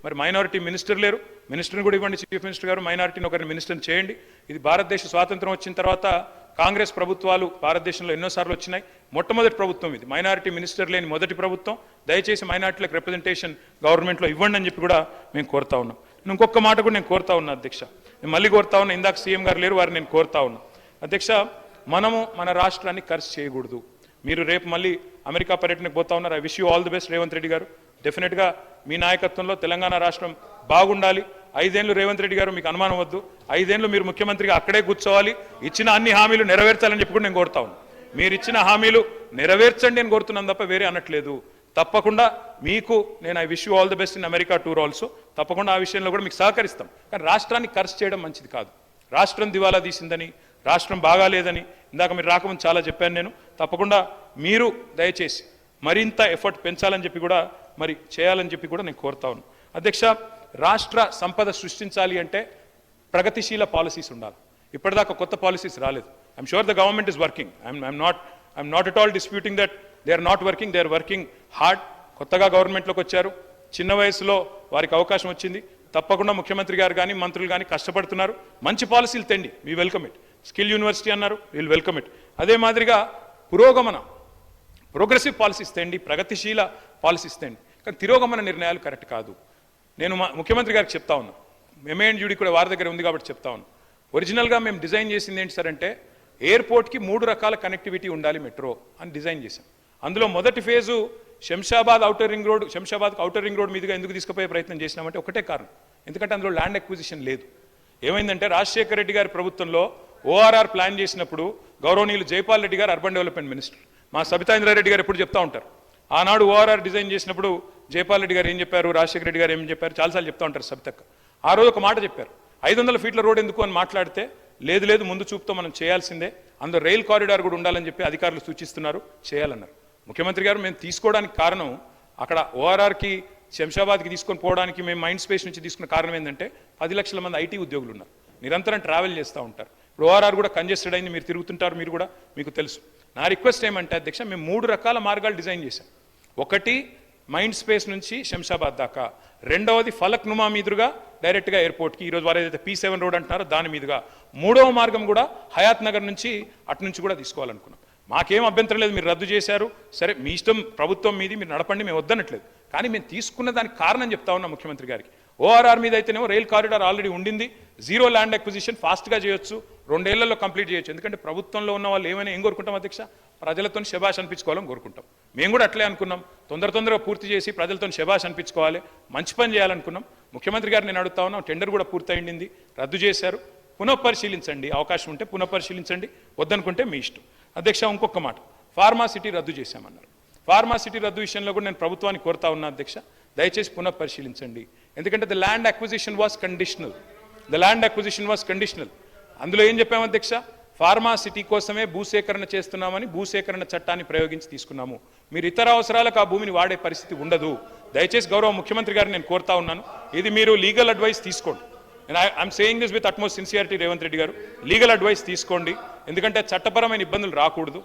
మరి minority minister లేరు, మినిస్టర్ని కూడా ఇవ్వండి చీఫ్ మినిస్టర్ గారు, మైనారిటీని ఒకరిని మినిస్టర్ని చేయండి. ఇది భారతదేశ స్వాతంత్రం వచ్చిన తర్వాత కాంగ్రెస్ ప్రభుత్వాలు భారతదేశంలో ఎన్నోసార్లు వచ్చినాయి, మొట్టమొదటి ప్రభుత్వం ఇది, మైనారిటీ మినిస్టర్ లేని మొదటి ప్రభుత్వం. దయచేసి మైనారిటీలకు రిప్రజెంటేషన్ గవర్నమెంట్లో ఇవ్వండి అని చెప్పి కూడా మేము కోరుతా ఉన్నాం. ఇంకొక మాట కూడా నేను కోరుతా ఉన్నా అధ్యక్ష, నేను మళ్ళీ కోరుతా ఉన్నా, ఇందాక సీఎం గారు లేరు, వారిని నేను కోరుతా ఉన్నా అధ్యక్ష, మనము మన రాష్ట్రాన్ని ఖర్చు చేయకూడదు. మీరు రేపు మళ్ళీ అమెరికా పర్యటనకు పోతా ఉన్నారు. I wish you all the best Revanth Reddy గారు. డెఫినెట్గా మీ నాయకత్వంలో తెలంగాణ రాష్ట్రం బాగుండాలి. 5 ఏళ్ళు రేవంత్ రెడ్డి గారు, మీకు అనుమానం వద్దు, 5 ఏళ్ళు మీరు ముఖ్యమంత్రిగా అక్కడే కూర్చోవాలి, ఇచ్చిన అన్ని హామీలు నెరవేర్చాలని చెప్పి కూడా నేను కోరుతా ఉన్నాను. మీరు ఇచ్చిన హామీలు నెరవేర్చండి అని కోరుతున్నాను తప్ప వేరే అనట్లేదు. తప్పకుండా మీకు నేను I wish you all the best in America tour also. తప్పకుండా ఆ విషయంలో కూడా మీకు సహకరిస్తాం. కానీ రాష్ట్రాన్ని ఖర్చు చేయడం మంచిది కాదు. రాష్ట్రం దివాలా తీసిందని, రాష్ట్రం బాగాలేదని ఇందాక మీరు రాకముందు చాలా చెప్పాను నేను. తప్పకుండా మీరు దయచేసి మరింత ఎఫర్ట్ పెంచాలని చెప్పి కూడా మరి చేయాలని చెప్పి కూడా నేను కోరుతా ఉన్నాను అధ్యక్ష. రాష్ట్ర సంపద సృష్టించాలి అంటే ప్రగతిశీల పాలసీస్ ఉండాలి. ఇప్పటిదాకా కొత్త పాలసీస్ రాలేదు. I'm sure the government is working. I'm not at all disputing that they are not working, they are working hard. కొత్తగా గవర్నమెంట్లోకి వచ్చారు, చిన్న వయసులో వారికి అవకాశం వచ్చింది. తప్పకుండా ముఖ్యమంత్రి గారు కానీ మంత్రులు కానీ కష్టపడుతున్నారు. మంచి పాలసీలు తెండి, we welcome it. Skill university అన్నారు, వీల్ వెల్కమ్ ఇట్. అదే మాదిరిగా ప్రోగ్రెసివ్ పాలసీస్ తెండి, ప్రగతిశీల పాలసీస్ తెండి. కానీ తిరోగమన నిర్ణయాలు కరెక్ట్ కాదు. నేను ముఖ్యమంత్రి గారికి చెప్తా ఉన్నా, ఎంఏఎన్యూడి కూడా వారి దగ్గర ఉంది కాబట్టి చెప్తా ఉన్నా. ఒరిజినల్గా మేము డిజైన్ చేసింది ఏంటి సార్ అంటే, ఎయిర్పోర్ట్కి 3 రకాల కనెక్టివిటీ ఉండాలి మెట్రో అని డిజైన్ చేశాం. అందులో మొదటి phase Shamshabad outer ring road, శంషాబాద్కి ఔటర్ రింగ్ రోడ్ మీదుగా ఎందుకు తీసుకుపోయే ప్రయత్నం చేసినామంటే ఒకటే కారణం, ఎందుకంటే అందులో ల్యాండ్ అక్విజిషన్ లేదు. ఏమైందంటే రాజశేఖర రెడ్డి గారి ప్రభుత్వంలో ఓఆర్ఆర్ ప్లాన్ చేసినప్పుడు గౌరవనీయులు జైపాల్ రెడ్డి గారు అర్బన్ డెవలప్మెంట్ మినిస్టర్, మా సబితా ఇంద్రారెడ్డి గారు ఎప్పుడు చెప్తా ఉంటారు, ఆనాడు ఓఆర్ఆర్ డిజైన్ చేసినప్పుడు జైపాల్ రెడ్డి గారు ఏం చెప్పారు, రాజశేఖర రెడ్డి గారు ఏం చెప్పారు, చాలాసార్లు చెప్తా ఉంటారు సబితక్క. ఆ రోజు ఒక మాట చెప్పారు, 500 ఫీట్ల రోడ్ ఎందుకు అని మాట్లాడితే, లేదు ముందు చూపుతో మనం చేయాల్సిందే, అందులో రైల్ కారిడార్ కూడా ఉండాలని చెప్పి అధికారులు సూచిస్తున్నారు, చేయాలన్నారు. ముఖ్యమంత్రి గారు మేము తీసుకోవడానికి కారణం, అక్కడ ఓఆర్ఆర్కి శంషాబాద్కి తీసుకొని పోవడానికి మేము మైండ్ స్పేస్ నుంచి తీసుకున్న కారణం ఏంటంటే 10 లక్షల మంది ఐటీ ఉద్యోగులు ఉన్నారు, నిరంతరం ట్రావెల్ చేస్తూ ఉంటారు. ఇప్పుడు ఓఆర్ఆర్ కూడా కంజెస్టెడ్ అయింది, మీరు తిరుగుతుంటారు, మీరు కూడా మీకు తెలుసు. నా రిక్వెస్ట్ ఏమంటే అధ్యక్ష, మేము 3 రకాల మార్గాలు డిజైన్ చేశాం. ఒకటి మైండ్ స్పేస్ నుంచి శంషాబాద్ దాకా, రెండవది ఫలక్ నుమా మీదుగా డైరెక్ట్గా ఎయిర్పోర్ట్కి, ఈరోజు వారు ఏదైతే P7 రోడ్ అంటున్నారో దాని మీదుగా, మూడవ మార్గం కూడా హయాత్ నగర్ నుంచి అటు నుంచి కూడా తీసుకోవాలనుకున్నాం. మాకేం అభ్యంతరం లేదు, మీరు రద్దు చేశారు, సరే మీ ఇష్టం, ప్రభుత్వం మీది, మీరు నడపండి, మేము వద్దనట్లేదు. కానీ మేము తీసుకున్న దానికి కారణం చెప్తా ఉన్నాం ముఖ్యమంత్రి గారికి. ఓఆర్ఆర్ మీద అయితేనేమో రైల్ కారిడార్ ఆల్రెడీ ఉండింది, 0 ల్యాండ్ అక్విజిషన్ ఫాస్ట్గా చేయొచ్చు, 2 ఏళ్లలో కంప్లీట్ చేయొచ్చు. ఎందుకంటే ప్రభుత్వంలో ఉన్న వాళ్ళు ఏం కోరుకుంటాం అధ్యక్ష, ప్రజలతో శబాష్ అనిపించుకోవాలని కోరుకుంటాం. మేము కూడా అట్లే అనుకున్నాం, తొందరగా పూర్తి చేసి ప్రజలతో శబాష్ అనిపించుకోవాలి, మంచి పని చేయాలనుకున్నాం. ముఖ్యమంత్రి గారు నేను అడుగుతా ఉన్నాం, టెండర్ కూడా పూర్తయింది, రద్దు చేశారు, పునఃపరిశీలించండి, అవకాశం ఉంటే పునఃపరిశీలించండి, వద్దనుకుంటే మీ ఇష్టం. అధ్యక్ష ఇంకొక మాట, ఫార్మాసిటీ రద్దు చేశామన్నారు. ఫార్మాసిటీ రద్దు విషయంలో కూడా నేను ప్రభుత్వాన్ని కోరుతా ఉన్నా అధ్యక్ష, దయచేసి పునఃపరిశీలించండి. ఎందుకంటే the land acquisition was conditional. అందులో ఏం చెప్పాము అధ్యక్ష, ఫార్మాసిటీ కోసమే భూసేకరణ చేస్తున్నామని భూసేకరణ చట్టాన్ని ప్రయోగించి తీసుకున్నాము. మీరు ఇతర అవసరాలకు ఆ భూమిని వాడే పరిస్థితి ఉండదు. దయచేసి గౌరవ ముఖ్యమంత్రి గారిని నేను కోరుతా ఉన్నాను, ఇది మీరు లీగల్ అడ్వైస్ తీసుకోండి. I'm saying this with utmost sincerity Revanth Reddy గారు, లీగల్ అడ్వైస్ తీసుకోండి. ఎందుకంటే చట్టపరమైన ఇబ్బందులు రాకూడదు.